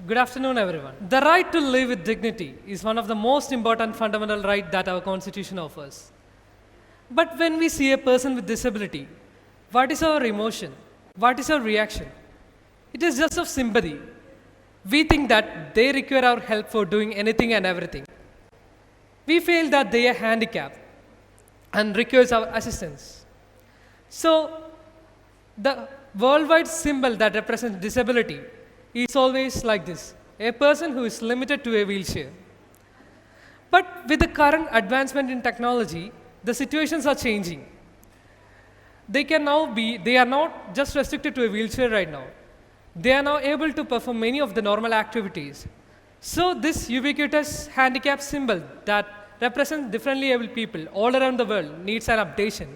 Good afternoon, everyone. The right to live with dignity is one of the most important fundamental rights that our Constitution offers. But when we see a person with disability, what is our emotion? What is our reaction? It is just of sympathy. We think that they require our help for doing anything and everything. We feel that they are handicapped and requires our assistance. So, the worldwide symbol that represents disability is always like this, a person who is limited to a wheelchair. But with the current advancement in technology, the situations are changing. They are not just restricted to a wheelchair right now. They are now able to perform many of the normal activities. So this ubiquitous handicap symbol that represents differently able people all around the world needs an updation.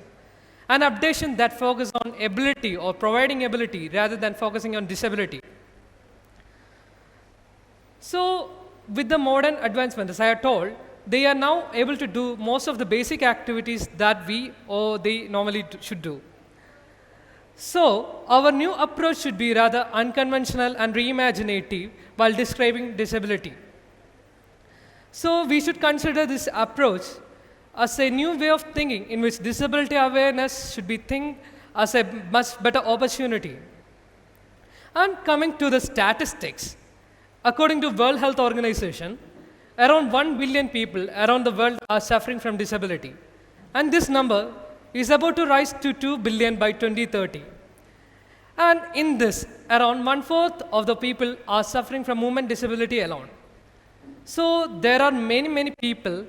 An updation that focuses on ability or providing ability rather than focusing on disability. So with the modern advancement, as I have told, they are now able to do most of the basic activities that we or they normally should do. So our new approach should be rather unconventional and reimaginative while describing disability. So we should consider this approach as a new way of thinking in which disability awareness should be thought as a much better opportunity. And coming to the statistics, according to World Health Organization, around 1 billion people around the world are suffering from disability. And this number is about to rise to 2 billion by 2030. And in this, around 1/4 of the people are suffering from movement disability alone. So there are many people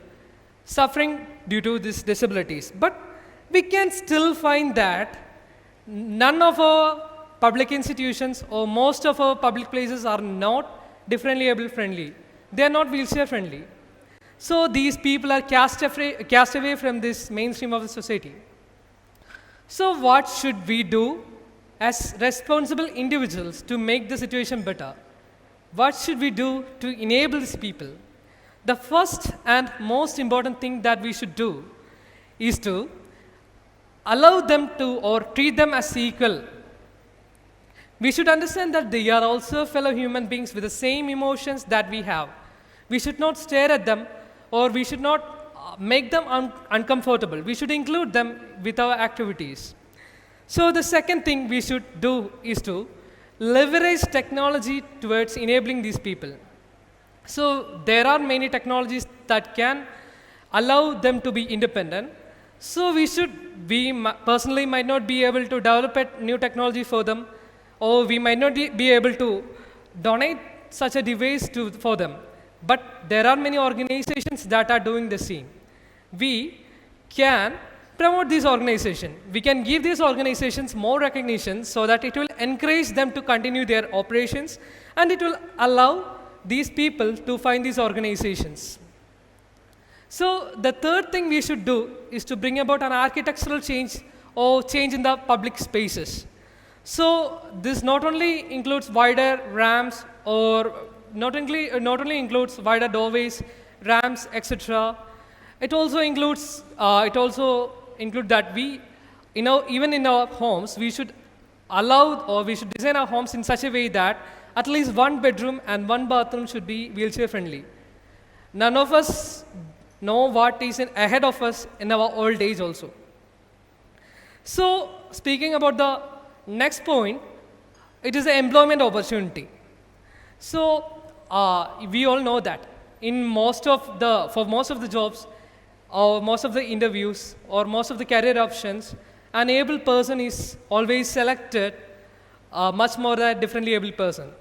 suffering due to these disabilities. But we can still find that none of our public institutions or most of our public places are not differently able friendly. They are not wheelchair friendly. So these people are cast away from this mainstream of the society. So what should we do as responsible individuals to make the situation better? What should we do to enable these people? The first and most important thing that we should do is to allow them to or treat them as equal. We should understand that they are also fellow human beings with the same emotions that we have. We should not stare at them or we should not make them uncomfortable. We should include them with our activities. So the second thing we should do is to leverage technology towards enabling these people. So there are many technologies that can allow them to be independent. So we personally might not be able to develop a new technology for them, or we might not be able to donate such a device for them. But there are many organizations that are doing the same. We can promote these organizations. We can give these organizations more recognition so that it will encourage them to continue their operations and it will allow these people to find these organizations. So the third thing we should do is to bring about an architectural change or change in the public spaces. So this not only includes wider ramps or not only includes wider doorways, ramps, etc. It also includes that we, even in our homes, we should allow or we should design our homes in such a way that at least one bedroom and one bathroom should be wheelchair friendly. None of us know what is ahead of us in our old age also. So speaking about the next point, it is the employment opportunity. So we all know that for most of the jobs or most of the interviews or most of the career options, an able person is always selected much more than a differently able person.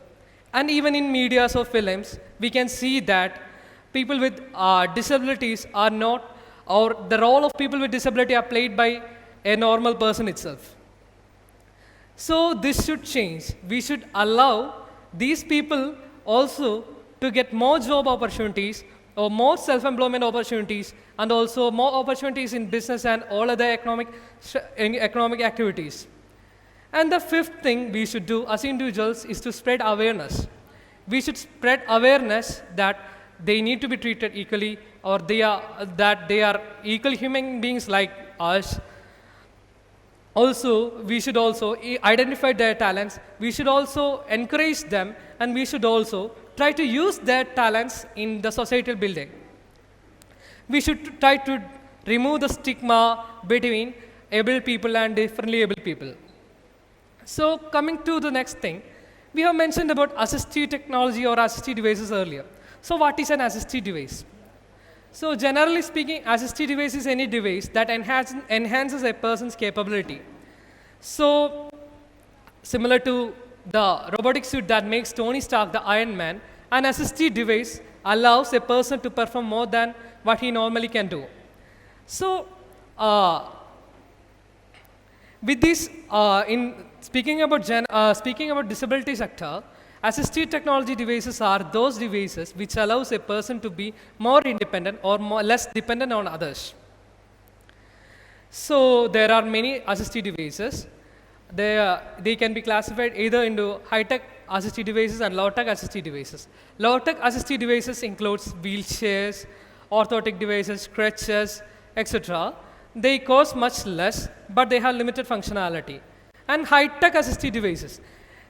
And even in media or films, we can see that people with disabilities are not, or the role of people with disability are played by a normal person itself. So this should change. We should allow these people also to get more job opportunities or more self-employment opportunities and also more opportunities in business and all other economic activities. And the fifth thing we should do as individuals is to spread awareness. We should spread awareness that they need to be treated equally or that they are equal human beings like us. Also, we should also identify their talents. We should also encourage them, and we should also try to use their talents in the societal building. We should try to remove the stigma between able people and differently able people. So coming to the next thing, we have mentioned about assistive technology or assistive devices earlier. So what is an assistive device? So generally speaking, assistive device is any device that enhances a person's capability. So similar to the robotic suit that makes Tony Stark the Iron Man, an assistive device allows a person to perform more than what he normally can do. So with this, in speaking about disability sector, assistive technology devices are those devices which allows a person to be more independent or less dependent on others. So there are many assistive devices. They can be classified either into high-tech assistive devices and low-tech assistive devices. Low-tech assistive devices includes wheelchairs, orthotic devices, crutches, etc. They cost much less, but they have limited functionality. And high-tech assistive devices,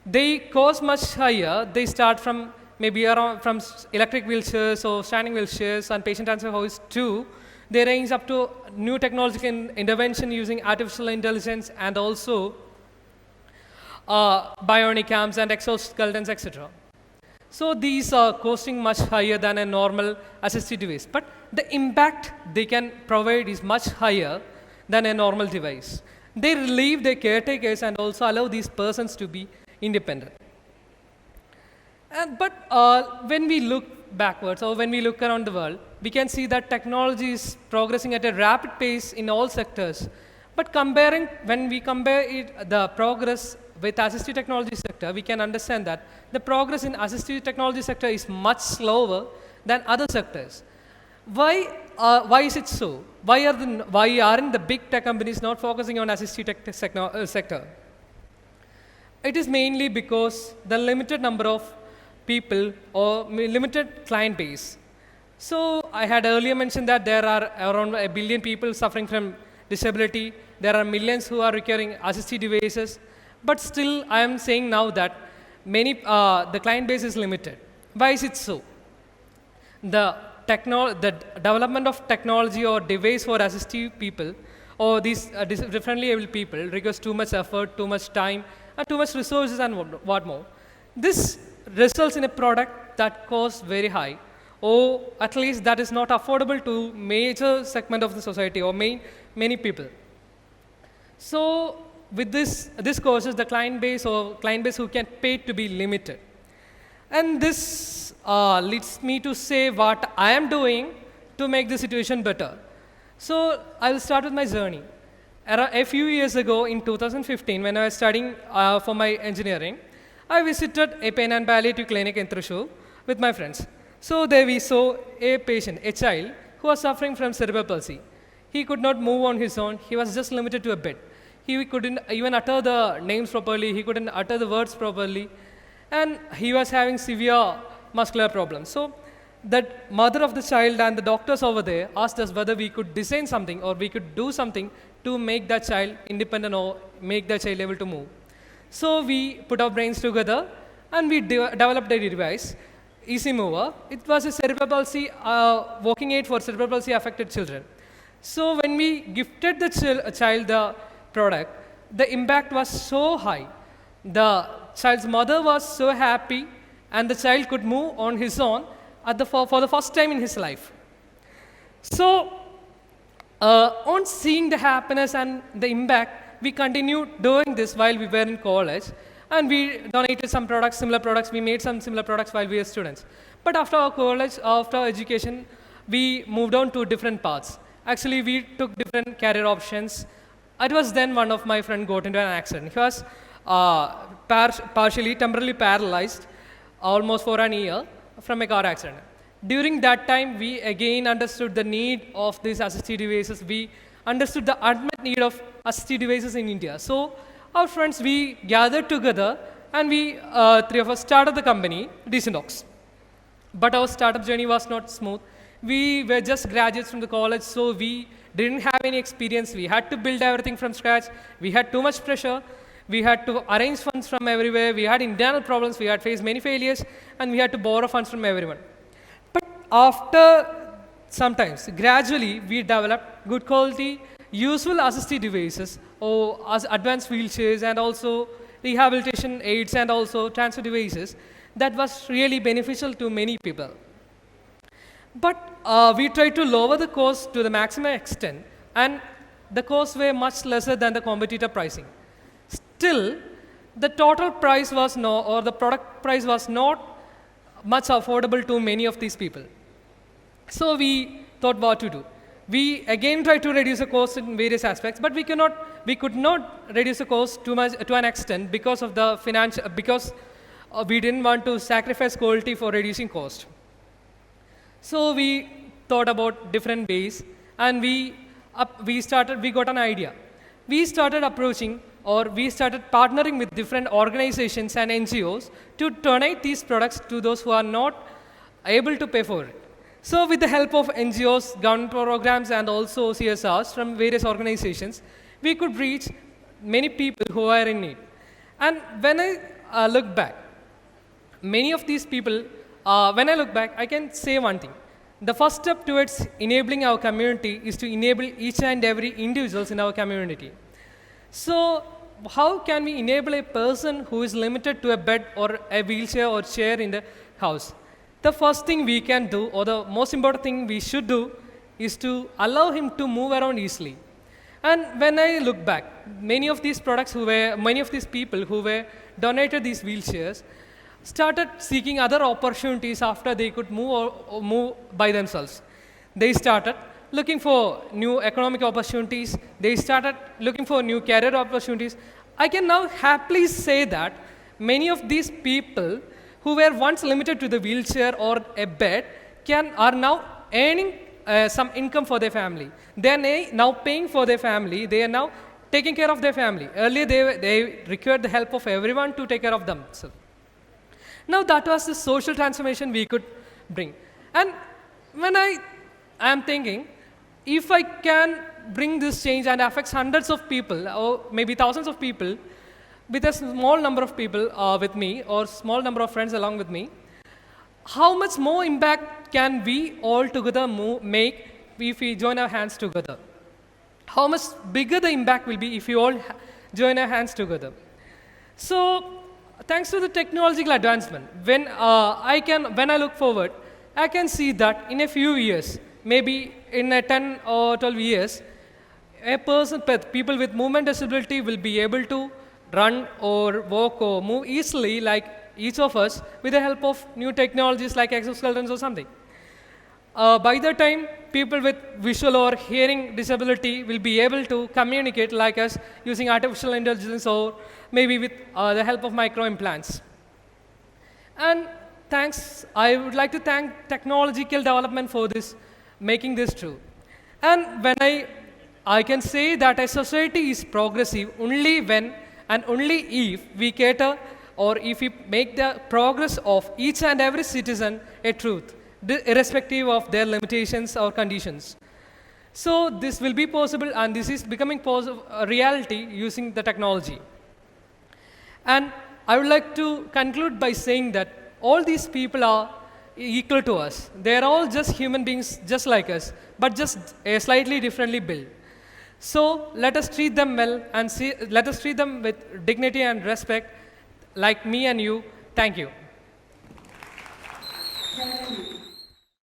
they cost much higher. They start from maybe around from electric wheelchairs or standing wheelchairs and patient transfer hoists too. They range up to new technological intervention using artificial intelligence and also bionic arms and exoskeletons, etc. So these are costing much higher than a normal assistive device, but the impact they can provide is much higher than a normal device. They relieve their caretakers and also allow these persons to be independent. But when we look backwards or when we look around the world, we can see that technology is progressing at a rapid pace in all sectors. But when we compare the progress with assistive technology sector, we can understand that the progress in assistive technology sector is much slower than other sectors. Why is it so? Why aren't the big tech companies not focusing on assistive tech sector? It is mainly because the limited number of people or limited client base. So I had earlier mentioned that there are around 1 billion people suffering from disability. There are millions who are requiring assistive devices. But still, I am saying now that the client base is limited. Why is it so? The development of technology or device for assistive people or these differently able people requires too much effort, too much time, and too much resources and what more. This results in a product that costs very high, or at least that is not affordable to major segment of the society or many people. So with this causes the client base who can pay to be limited. And this leads me to say what I am doing to make the situation better. So I will start with my journey. A few years ago in 2015, when I was studying for my engineering, I visited a pain and palliative clinic in Thrissur with my friends. So there we saw a patient, a child, who was suffering from cerebral palsy. He could not move on his own. He was just limited to a bed. He couldn't even utter the names properly. He couldn't utter the words properly. And he was having severe muscular problems. So that mother of the child and the doctors over there asked us whether we could design something or we could do something to make that child independent or make that child able to move. So we put our brains together and we developed a device, Easy Mover. It was a cerebral palsy walking aid for cerebral palsy affected children. So when we gifted the child the product, the impact was so high. The child's mother was so happy and the child could move on his own for the first time in his life. So on seeing the happiness and the impact, we continued doing this while we were in college, and we donated some products, similar products. We made some similar products while we were students. But after our college, after our education, we moved on to different paths. Actually, we took different career options. It was then one of my friends got into an accident. He was temporarily paralyzed almost for an year from a car accident. During that time, we again understood the need of these assistive devices. We understood the unmet need of assistive devices in India. So our friends, we gathered together and we, three of us started the company, Decent Docs. But our startup journey was not smooth. We were just graduates from the college, so we didn't have any experience. We had to build everything from scratch. We had too much pressure. We had to arrange funds from everywhere. We had internal problems. We had faced many failures, and we had to borrow funds from everyone. But after sometimes, gradually, we developed good quality, useful assistive devices, or as advanced wheelchairs, and also rehabilitation aids, and also transfer devices that was really beneficial to many people. But we tried to lower the cost to the maximum extent, and the costs were much lesser than the competitor pricing. Still, the total price was no, or the product price was not much affordable to many of these people. So we thought what to do. We again tried to reduce the cost in various aspects, but we could not reduce the cost too much to an extent because of the financial, because we didn't want to sacrifice quality for reducing cost. So we thought about different ways, and we got an idea. We started approaching, or we started partnering with different organizations and NGOs to donate these products to those who are not able to pay for it. So with the help of NGOs, government programs, and also CSRs from various organizations, we could reach many people who are in need. And when I look back, many of these people, when I look back, I can say one thing. The first step towards enabling our community is to enable each and every individuals in our community. So how can we enable a person who is limited to a bed or a wheelchair or chair in the house? The first thing we can do, or the most important thing we should do, is to allow him to move around easily. And when I look back, many of these people who were donated these wheelchairs started seeking other opportunities after they could move by themselves. They started looking for new economic opportunities. They started looking for new career opportunities. I can now happily say that many of these people who were once limited to the wheelchair or a bed are now earning some income for their family. They are now paying for their family. They are now taking care of their family. Earlier, they required the help of everyone to take care of themselves. Now, that was the social transformation we could bring. And when I am thinking, if I can bring this change and affects hundreds of people, or maybe thousands of people, with a small number of people with me, or small number of friends along with me, how much more impact can we all together make if we join our hands together? How much bigger the impact will be if we all join our hands together? So, thanks to the technological advancement, when I look forward, I can see that in a few years, maybe in a 10 or 12 years, people with movement disability will be able to run or walk or move easily like each of us with the help of new technologies like exoskeletons or something. By the time, people with visual or hearing disability will be able to communicate like us using artificial intelligence or maybe with the help of micro implants. And I would like to thank technological development for making this true. And when I can say that a society is progressive only when and only if we cater, or if we make the progress of each and every citizen a truth, irrespective of their limitations or conditions. So this will be possible, and this is becoming a reality using the technology. And I would like to conclude by saying that all these people are equal to us. They are all just human beings just like us, but just slightly differently built. So let us treat them well, and let us treat them with dignity and respect, like me and you. Thank you. Thank you.